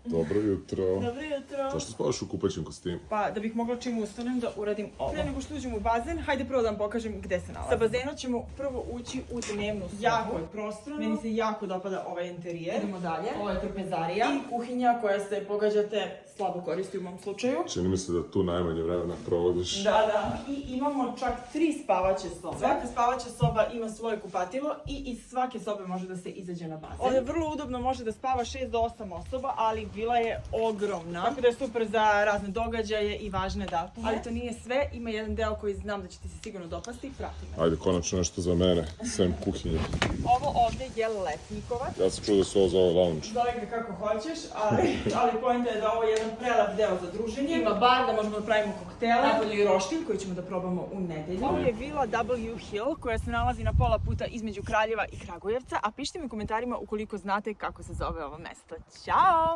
Dobro jutro. Dobro jutro. Zašto spavaš u kupaćem kostimu? Pa, da bih mogla čim ustanem da uradim ovo. Pre nego što uđem u bazen, hajde prvo da vam pokažem gde se nalazim. Sa bazena ćemo prvo ući u dnevnu sobu. Jako je prostorno. Meni se jako dopada ovaj interijer. Idemo dalje. Ovo je trpezarija i kuhinja koja se, pogađate, slabo koristi u mom slučaju. Čini mi se da tu najmanje vremena provodiš. Da. I imamo čak 3 spavaće sobe. Svaka spavaća soba ima svoje kupatilo i iz svake sobe može da se izađe na bazen. Ovdje vrlo udobno može da spava 6 do 8 osoba, ali vila je ogromna. Tako da je super za razne događaje i važne datume. Ali to nije sve, ima jedan deo koji znam da će ti se sigurno dopasti, prati me. Ajde, konačno nešto za mene, sem kuhinje. Ovo ovdje je letnjikovac. Ja sam čuo da se ovo zove lounge. Zove ga kako hoćeš, ali poenta je da ovo je jedan prelep deo za druženje. Ima bar da možemo da pravimo koktele, napolje i roštilj koji ćemo da probamo u nedelju. Ovo je vila W Hill koja se nalazi na pola puta između Kraljeva i Kragujevca, a pišite mi u komentarima ukoliko znate kako se zove ovo mesto. Ćao!